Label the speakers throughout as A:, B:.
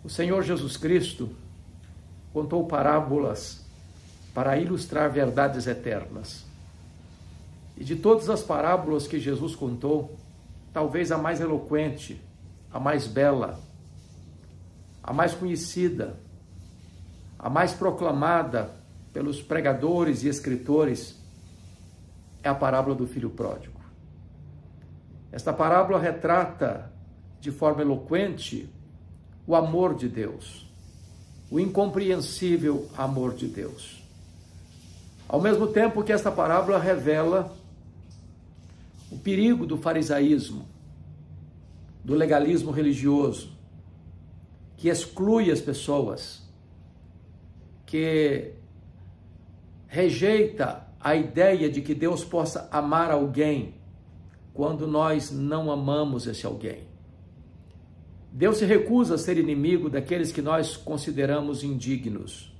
A: O Senhor Jesus Cristo contou parábolas para ilustrar verdades eternas. E de todas as parábolas que Jesus contou, talvez a mais eloquente, a mais bela, a mais conhecida, a mais proclamada pelos pregadores e escritores é a parábola do filho pródigo. Esta parábola retrata de forma eloquente o amor de Deus, o incompreensível amor de Deus. Ao mesmo tempo que esta parábola revela o perigo do farisaísmo, do legalismo religioso, que exclui as pessoas, que rejeita a ideia de que Deus possa amar alguém quando nós não amamos esse alguém. Deus se recusa a ser inimigo daqueles que nós consideramos indignos.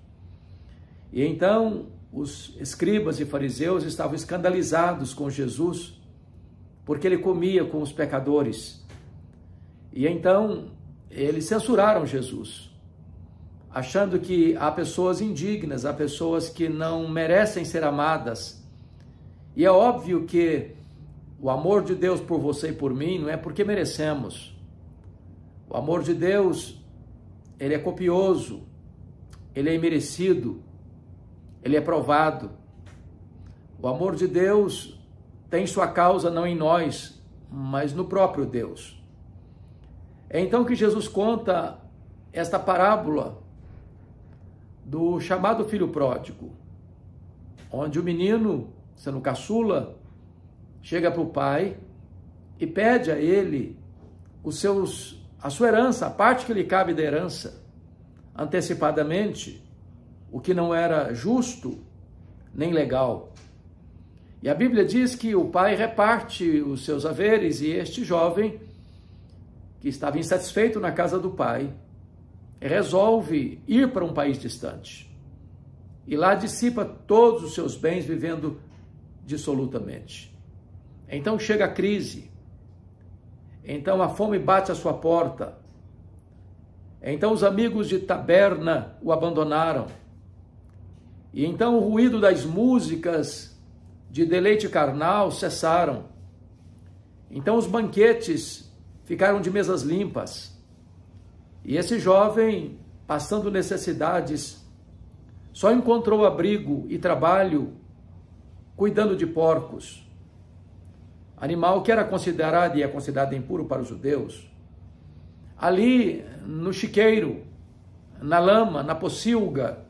A: E então os escribas e fariseus estavam escandalizados com Jesus, porque ele comia com os pecadores. E então eles censuraram Jesus, achando que há pessoas indignas, há pessoas que não merecem ser amadas. E é óbvio que o amor de Deus por você e por mim não é porque merecemos. O amor de Deus, ele é copioso, ele é imerecido, ele é provado. O amor de Deus tem sua causa não em nós, mas no próprio Deus. É então que Jesus conta esta parábola do chamado filho pródigo, onde o menino, sendo caçula, chega para o pai e pede a ele a sua herança, a parte que lhe cabe da herança, antecipadamente, o que não era justo nem legal. E a Bíblia diz que o pai reparte os seus haveres e este jovem, que estava insatisfeito na casa do pai, resolve ir para um país distante. E lá dissipa todos os seus bens, vivendo dissolutamente. Então chega a crise. Então a fome bate à sua porta. Então os amigos de taberna o abandonaram. E então o ruído das músicas de deleite carnal cessaram. Então os banquetes ficaram de mesas limpas. E esse jovem, passando necessidades, só encontrou abrigo e trabalho cuidando de porcos, animal que era considerado e é considerado impuro para os judeus. Ali no chiqueiro, na lama, na pocilga,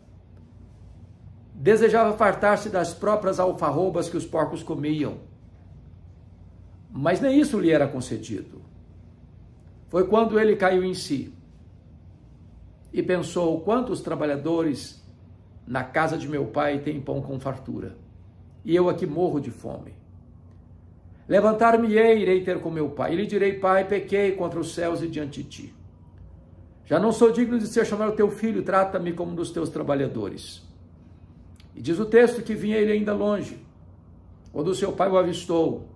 A: desejava fartar-se das próprias alfarrobas que os porcos comiam. Mas nem isso lhe era concedido. Foi quando ele caiu em si e pensou: quantos trabalhadores na casa de meu pai têm pão com fartura, e eu aqui morro de fome. Levantar-me-ei, irei ter com meu pai, e lhe direi: pai, pequei contra os céus e diante de ti. Já não sou digno de ser chamado teu filho, trata-me como um dos teus trabalhadores. E diz o texto que vinha ele ainda longe, quando o seu pai o avistou,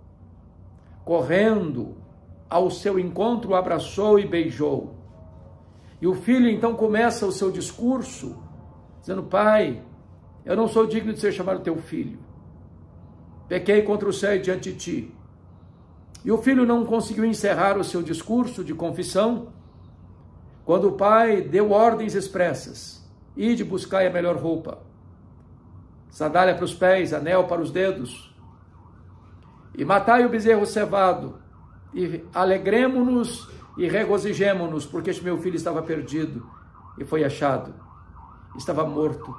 A: correndo ao seu encontro, o abraçou e beijou. E o filho então começa o seu discurso, dizendo: pai, eu não sou digno de ser chamado teu filho. Pequei contra o céu e diante de ti. E o filho não conseguiu encerrar o seu discurso de confissão, quando o pai deu ordens expressas: ide buscai a melhor roupa, sandália para os pés, anel para os dedos, e matai o bezerro cevado, e alegremo-nos e regozijemo-nos, porque este meu filho estava perdido e foi achado, estava morto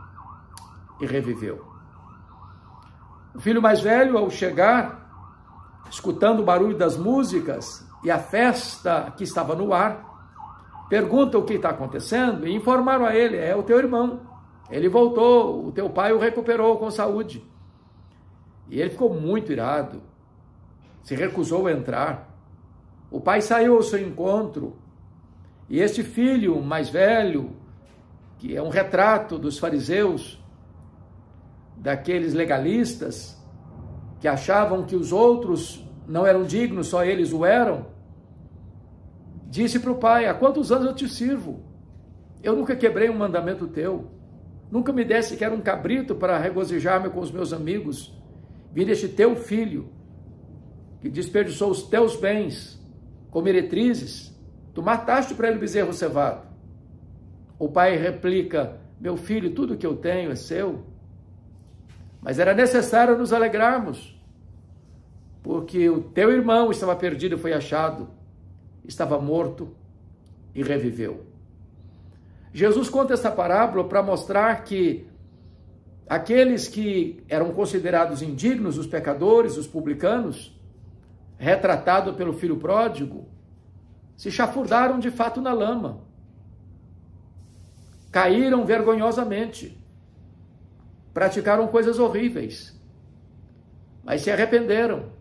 A: e reviveu. O filho mais velho, ao chegar, escutando o barulho das músicas e a festa que estava no ar, pergunta o que está acontecendo e informaram a ele: é o teu irmão, ele voltou, o teu pai o recuperou com saúde. E ele ficou muito irado, se recusou a entrar. O pai saiu ao seu encontro e este filho mais velho, que é um retrato dos fariseus, daqueles legalistas que achavam que os outros não eram dignos, só eles o eram, disse para o pai: há quantos anos eu te sirvo? Eu nunca quebrei um mandamento teu. Nunca me desse sequer um cabrito para regozijar-me com os meus amigos. Vim deste teu filho, que desperdiçou os teus bens com meretrizes. Tu mataste para ele o bezerro cevado. O pai replica: meu filho, tudo que eu tenho é seu. Mas era necessário nos alegrarmos, porque o teu irmão estava perdido e foi achado, estava morto e reviveu. Jesus conta essa parábola para mostrar que aqueles que eram considerados indignos, os pecadores, os publicanos, retratado pelo filho pródigo, se chafurdaram de fato na lama, caíram vergonhosamente, praticaram coisas horríveis, mas se arrependeram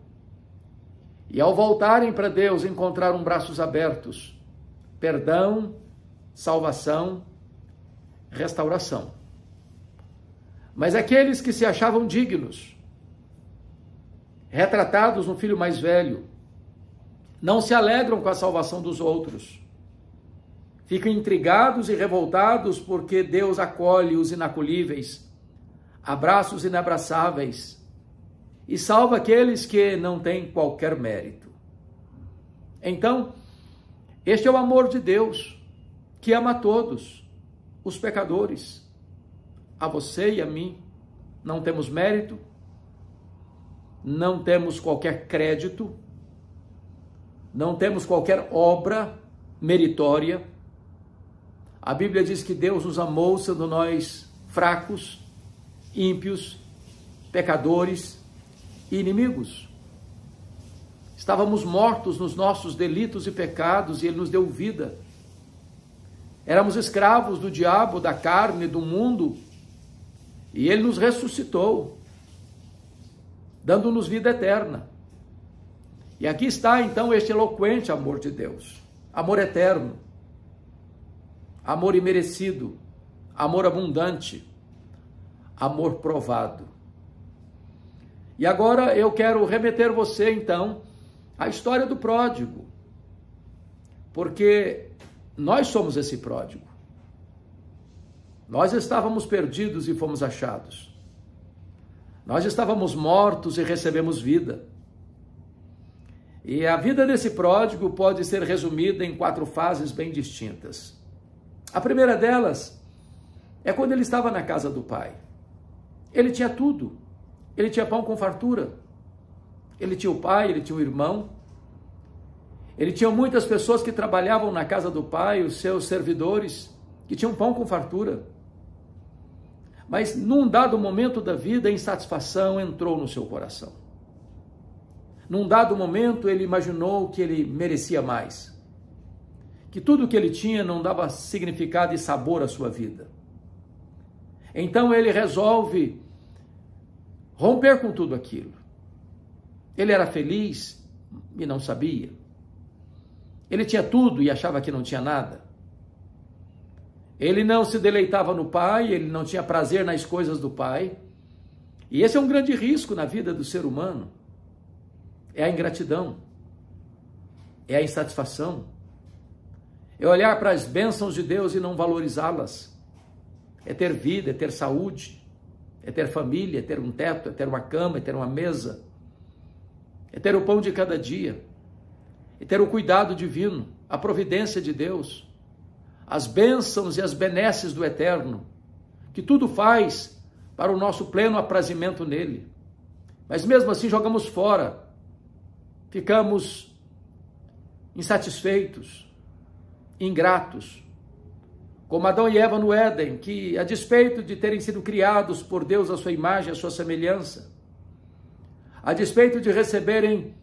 A: e ao voltarem para Deus encontraram braços abertos, perdão, salvação, restauração. Mas aqueles que se achavam dignos, retratados no filho mais velho, não se alegram com a salvação dos outros. Ficam intrigados e revoltados porque Deus acolhe os inacolíveis, abraça os inabraçáveis e salva aqueles que não têm qualquer mérito. Então, este é o amor de Deus, que ama a todos, os pecadores, a você e a mim. Não temos mérito, não temos qualquer crédito, não temos qualquer obra meritória. A Bíblia diz que Deus nos amou sendo nós fracos, ímpios, pecadores e inimigos. Estávamos mortos nos nossos delitos e pecados e Ele nos deu vida. Éramos escravos do diabo, da carne, do mundo, e Ele nos ressuscitou, dando-nos vida eterna. E aqui está então este eloquente amor de Deus, amor eterno, amor imerecido, amor abundante, amor provado. E agora eu quero remeter você então à história do pródigo, porque nós somos esse pródigo. Nós estávamos perdidos e fomos achados. Nós estávamos mortos e recebemos vida. E a vida desse pródigo pode ser resumida em 4 fases bem distintas. A primeira delas é quando ele estava na casa do pai. Ele tinha tudo. Ele tinha pão com fartura. Ele tinha o pai, ele tinha o irmão. Ele tinha muitas pessoas que trabalhavam na casa do pai, os seus servidores, que tinham pão com fartura. Mas num dado momento da vida, a insatisfação entrou no seu coração. Num dado momento, ele imaginou que ele merecia mais, que tudo que ele tinha não dava significado e sabor à sua vida. Então ele resolve romper com tudo aquilo. Ele era feliz e não sabia. Ele tinha tudo e achava que não tinha nada. Ele não se deleitava no pai, ele não tinha prazer nas coisas do pai. E esse é um grande risco na vida do ser humano. É a ingratidão, é a insatisfação, é olhar para as bênçãos de Deus e não valorizá-las. É ter vida, é ter saúde, é ter família, é ter um teto, é ter uma cama, é ter uma mesa, é ter o pão de cada dia, é ter o cuidado divino, a providência de Deus, as bênçãos e as benesses do Eterno, que tudo faz para o nosso pleno aprazimento nele. Mas mesmo assim jogamos fora, ficamos insatisfeitos, ingratos, como Adão e Eva no Éden, que a despeito de terem sido criados por Deus à sua imagem, à sua semelhança, a despeito de receberem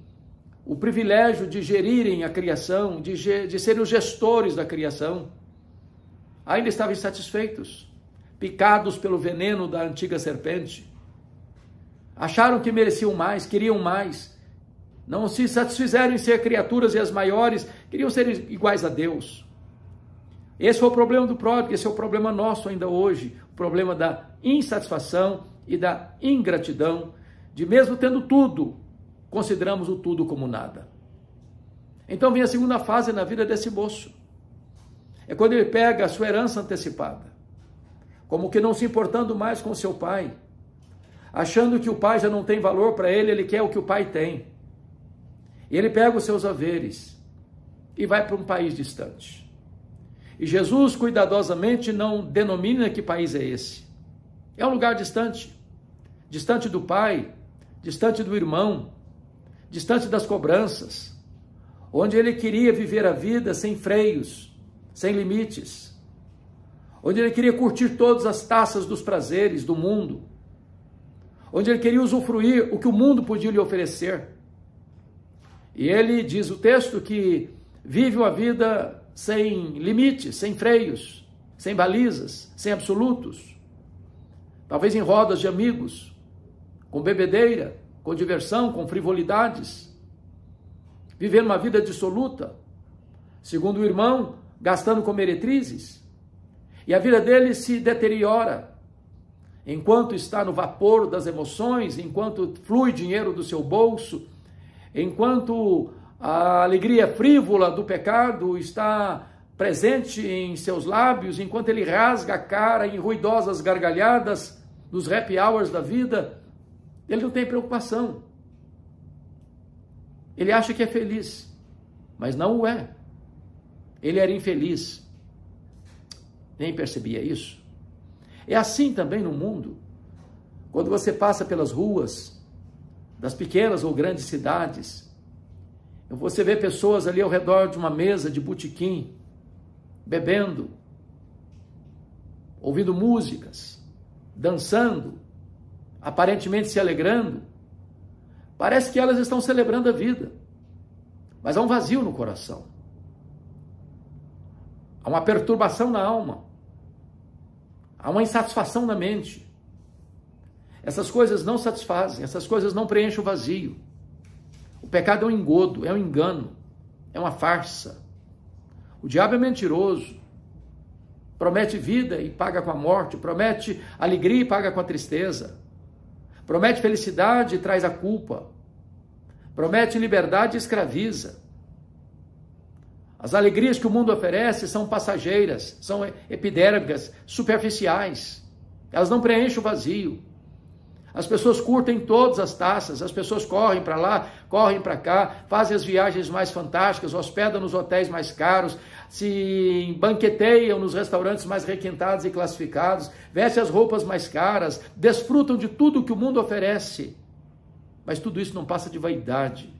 A: o privilégio de gerirem a criação, de serem os gestores da criação, ainda estavam insatisfeitos, picados pelo veneno da antiga serpente. Acharam que mereciam mais, queriam mais, não se satisfizeram em ser criaturas e as maiores, queriam ser iguais a Deus. Esse foi o problema do pródigo, esse é o problema nosso ainda hoje, o problema da insatisfação e da ingratidão, de mesmo tendo tudo, consideramos o tudo como nada. Então vem a segunda fase na vida desse moço. É quando ele pega a sua herança antecipada, como que não se importando mais com seu pai, achando que o pai já não tem valor para ele, ele quer o que o pai tem. E ele pega os seus haveres e vai para um país distante. E Jesus cuidadosamente não denomina que país é esse. É um lugar distante, distante do pai, distante do irmão, distante das cobranças, onde ele queria viver a vida sem freios, sem limites, onde ele queria curtir todas as taças dos prazeres do mundo, onde ele queria usufruir o que o mundo podia lhe oferecer. E ele diz o texto que vive uma vida sem limites, sem freios, sem balizas, sem absolutos, talvez em rodas de amigos, com bebedeira, com diversão, com frivolidades, vivendo uma vida dissoluta, segundo o irmão, gastando com meretrizes, e a vida dele se deteriora, enquanto está no vapor das emoções, enquanto flui dinheiro do seu bolso, enquanto a alegria frívola do pecado está presente em seus lábios, enquanto ele rasga a cara em ruidosas gargalhadas nos happy hours da vida, ele não tem preocupação. Ele acha que é feliz, mas não o é. Ele era infeliz. Nem percebia isso. É assim também no mundo. Quando você passa pelas ruas das pequenas ou grandes cidades, você vê pessoas ali ao redor de uma mesa de botequim, bebendo, ouvindo músicas, dançando, aparentemente se alegrando. Parece que elas estão celebrando a vida, mas há um vazio no coração. Há uma perturbação na alma. Há uma insatisfação na mente. Essas coisas não satisfazem, essas coisas não preenchem o vazio. O pecado é um engodo, é um engano, é uma farsa. O diabo é mentiroso. Promete vida e paga com a morte, promete alegria e paga com a tristeza. Promete felicidade e traz a culpa. Promete liberdade e escraviza. As alegrias que o mundo oferece são passageiras, são epidérmicas, superficiais. Elas não preenchem o vazio. As pessoas curtem todas as taças, as pessoas correm para lá, correm para cá, fazem as viagens mais fantásticas, hospedam nos hotéis mais caros, se banqueteiam nos restaurantes mais requintados e classificados, vestem as roupas mais caras, desfrutam de tudo que o mundo oferece. Mas tudo isso não passa de vaidade,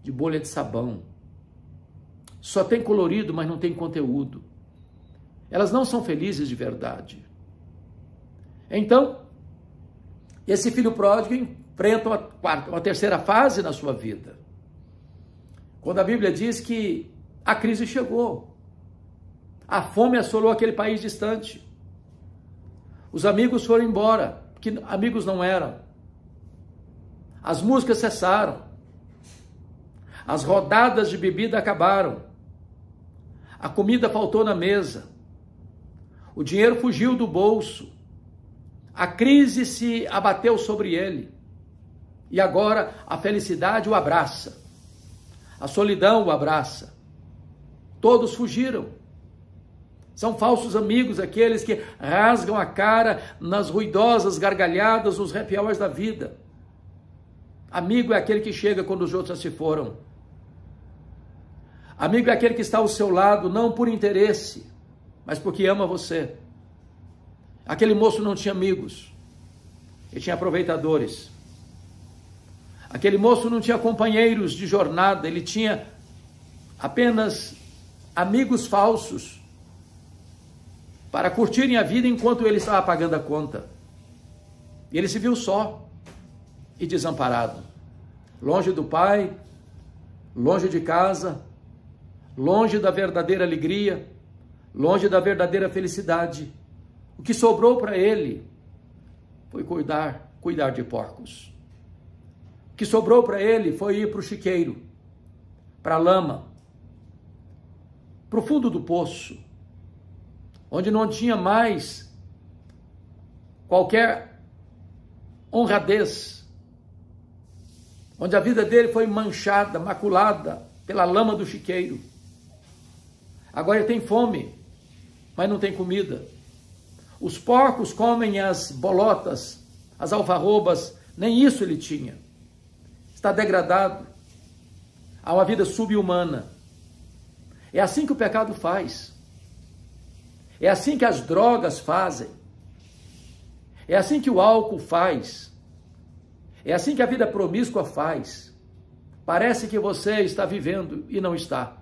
A: de bolha de sabão. Só tem colorido, mas não tem conteúdo. Elas não são felizes de verdade. Então, esse filho pródigo enfrenta uma terceira fase na sua vida. Quando a Bíblia diz que a crise chegou. A fome assolou aquele país distante. Os amigos foram embora, que amigos não eram. As músicas cessaram. As rodadas de bebida acabaram. A comida faltou na mesa. O dinheiro fugiu do bolso. A crise se abateu sobre ele. E agora a felicidade o abraça. A solidão o abraça. Todos fugiram. São falsos amigos aqueles que rasgam a cara nas ruidosas gargalhadas, nos happy hours da vida. Amigo é aquele que chega quando os outros já se foram. Amigo é aquele que está ao seu lado, não por interesse, mas porque ama você. Aquele moço não tinha amigos, ele tinha aproveitadores. Aquele moço não tinha companheiros de jornada, ele tinha apenas amigos falsos para curtirem a vida enquanto ele estava pagando a conta. E ele se viu só e desamparado, longe do pai, longe de casa, longe da verdadeira alegria, longe da verdadeira felicidade. O que sobrou para ele foi cuidar de porcos. O que sobrou para ele foi ir para o chiqueiro, para a lama, para o fundo do poço, onde não tinha mais qualquer honradez, onde a vida dele foi manchada, maculada pela lama do chiqueiro. Agora ele tem fome, mas não tem comida. Os porcos comem as bolotas, as alfarrobas, nem isso ele tinha. Está degradado. Há uma vida sub-humana. É assim que o pecado faz. É assim que as drogas fazem. É assim que o álcool faz. É assim que a vida promíscua faz. Parece que você está vivendo e não está.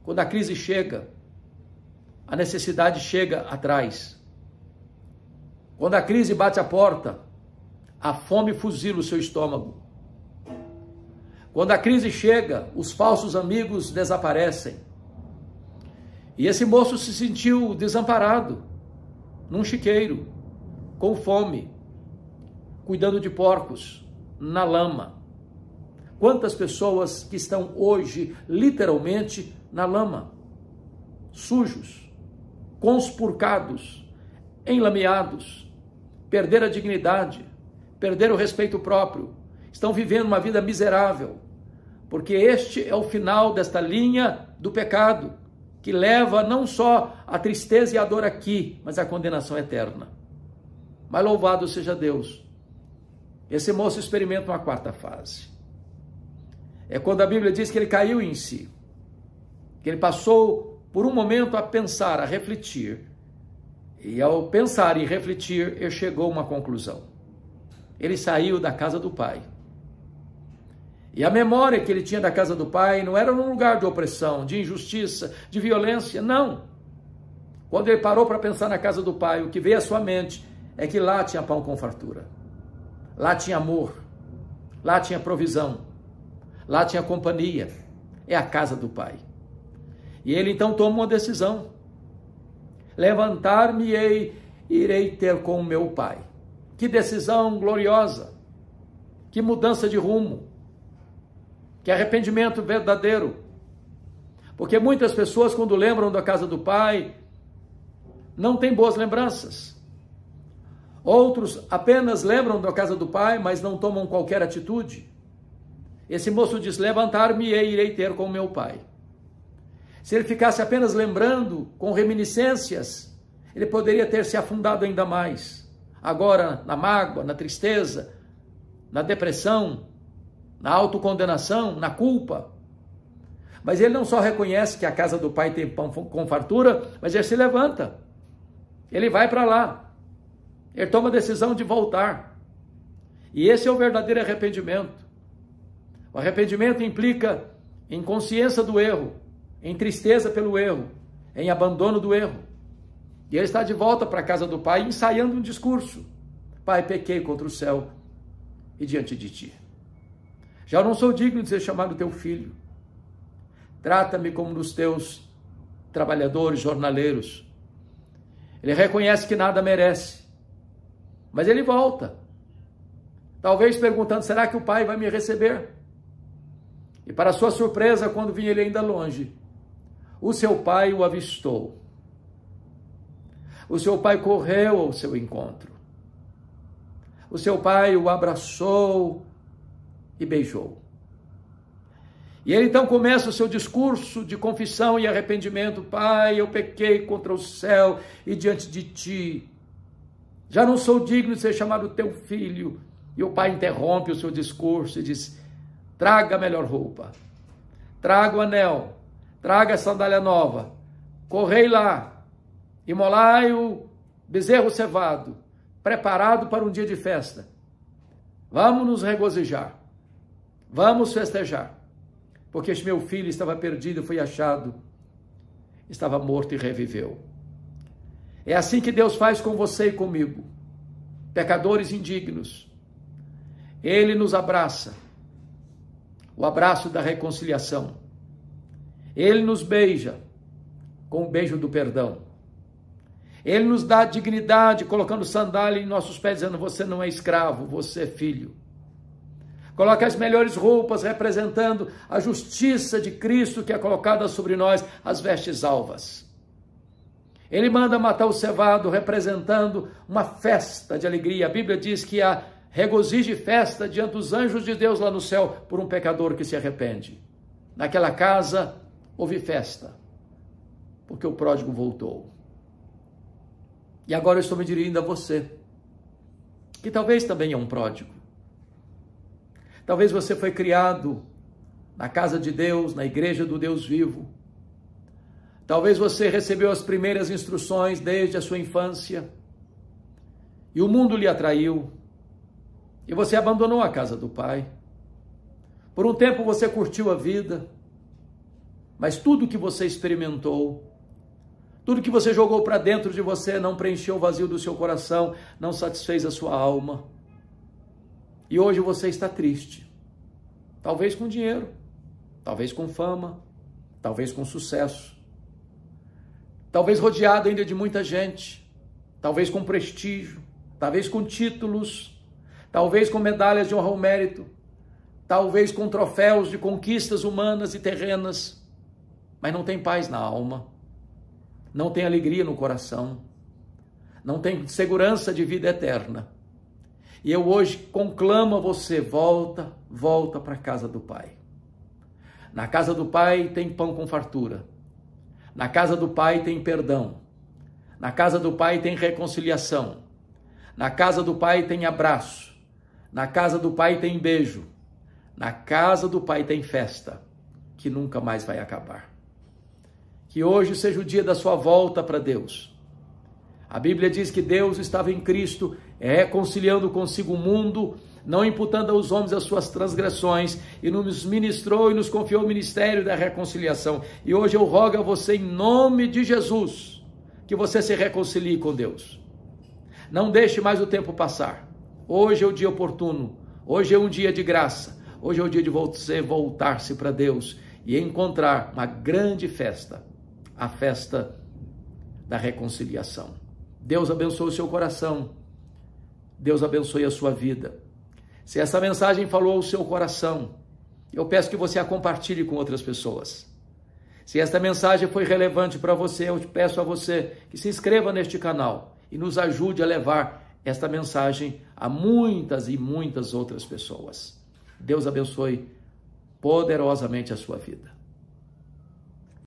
A: Quando a crise chega, a necessidade chega atrás. Quando a crise bate a porta, a fome fuzila o seu estômago. Quando a crise chega, os falsos amigos desaparecem. E esse moço se sentiu desamparado, num chiqueiro, com fome, cuidando de porcos, na lama. Quantas pessoas que estão hoje, literalmente, na lama, sujos, conspurcados, enlameados, perderam a dignidade, perderam o respeito próprio, estão vivendo uma vida miserável, porque este é o final desta linha do pecado, que leva não só a tristeza e a dor aqui, mas a condenação eterna. Mas louvado seja Deus. Esse moço experimenta uma quarta fase. É quando a Bíblia diz que ele caiu em si, que ele passou por um momento a pensar, a refletir, e ao pensar e refletir, ele chegou a uma conclusão. Ele saiu da casa do pai. E a memória que ele tinha da casa do pai não era num lugar de opressão, de injustiça, de violência, não. Quando ele parou para pensar na casa do pai, o que veio à sua mente é que lá tinha pão com fartura. Lá tinha amor. Lá tinha provisão. Lá tinha companhia. É a casa do pai. E ele então toma uma decisão. Levantar-me-ei, irei ter com o meu pai. Que decisão gloriosa. Que mudança de rumo. Que arrependimento verdadeiro. Porque muitas pessoas, quando lembram da casa do pai, não têm boas lembranças. Outros apenas lembram da casa do pai, mas não tomam qualquer atitude. Esse moço diz, levantar-me-ei, irei ter com meu pai. Se ele ficasse apenas lembrando, com reminiscências, ele poderia ter se afundado ainda mais. Agora, na mágoa, na tristeza, na depressão, na autocondenação, na culpa. Mas ele não só reconhece que a casa do pai tem pão com fartura, mas ele se levanta. Ele vai para lá. Ele toma a decisão de voltar. E esse é o verdadeiro arrependimento. O arrependimento implica em consciência do erro, em tristeza pelo erro, em abandono do erro. E ele está de volta para a casa do pai, ensaiando um discurso. Pai, pequei contra o céu e diante de ti. Já não sou digno de ser chamado teu filho. Trata-me como nos teus trabalhadores, jornaleiros. Ele reconhece que nada merece, mas ele volta. Talvez perguntando, será que o pai vai me receber? E para sua surpresa, quando vinha ele ainda longe, o seu pai o avistou. O seu pai correu ao seu encontro. O seu pai o abraçou e beijou. E ele então começa o seu discurso de confissão e arrependimento. Pai, eu pequei contra o céu e diante de ti. Já não sou digno de ser chamado teu filho. E o pai interrompe o seu discurso e diz, traga a melhor roupa, traga o anel, traga a sandália nova, correi lá, imolai o bezerro cevado, preparado para um dia de festa. Vamos nos regozijar, vamos festejar, porque este meu filho estava perdido, foi achado, estava morto e reviveu. É assim que Deus faz com você e comigo, pecadores indignos. Ele nos abraça, o abraço da reconciliação. Ele nos beija com o beijo do perdão. Ele nos dá dignidade, colocando sandália em nossos pés, dizendo, você não é escravo, você é filho. Coloca as melhores roupas, representando a justiça de Cristo que é colocada sobre nós, as vestes alvas. Ele manda matar o cevado, representando uma festa de alegria. A Bíblia diz que há regozijo e festa diante dos anjos de Deus lá no céu por um pecador que se arrepende. Naquela casa houve festa, porque o pródigo voltou. E agora eu estou me dirigindo a você, que talvez também é um pródigo. Talvez você foi criado na casa de Deus, na igreja do Deus vivo. Talvez você recebeu as primeiras instruções desde a sua infância e o mundo lhe atraiu e você abandonou a casa do Pai. Por um tempo você curtiu a vida, mas tudo que você experimentou, tudo que você jogou para dentro de você não preencheu o vazio do seu coração, não satisfez a sua alma. E hoje você está triste. Talvez com dinheiro, talvez com fama, talvez com sucesso. Talvez rodeado ainda de muita gente, talvez com prestígio, talvez com títulos, talvez com medalhas de honra ao mérito, talvez com troféus de conquistas humanas e terrenas, mas não tem paz na alma, não tem alegria no coração, não tem segurança de vida eterna. E eu hoje conclamo a você, volta para a casa do Pai. Na casa do Pai tem pão com fartura. Na casa do Pai tem perdão. Na casa do Pai tem reconciliação. Na casa do Pai tem abraço. Na casa do Pai tem beijo. Na casa do Pai tem festa, que nunca mais vai acabar. Que hoje seja o dia da sua volta para Deus. A Bíblia diz que Deus estava em Cristo, reconciliando consigo o mundo, não imputando aos homens as suas transgressões, e nos ministrou e nos confiou o ministério da reconciliação. E hoje eu rogo a você, em nome de Jesus, que você se reconcilie com Deus. Não deixe mais o tempo passar. Hoje é o dia oportuno, hoje é um dia de graça, hoje é o dia de você voltar-se para Deus e encontrar uma grande festa, a festa da reconciliação. Deus abençoe o seu coração, Deus abençoe a sua vida. Se essa mensagem falou ao seu coração, eu peço que você a compartilhe com outras pessoas. Se esta mensagem foi relevante para você, eu peço a você que se inscreva neste canal e nos ajude a levar esta mensagem a muitas e muitas outras pessoas. Deus abençoe poderosamente a sua vida.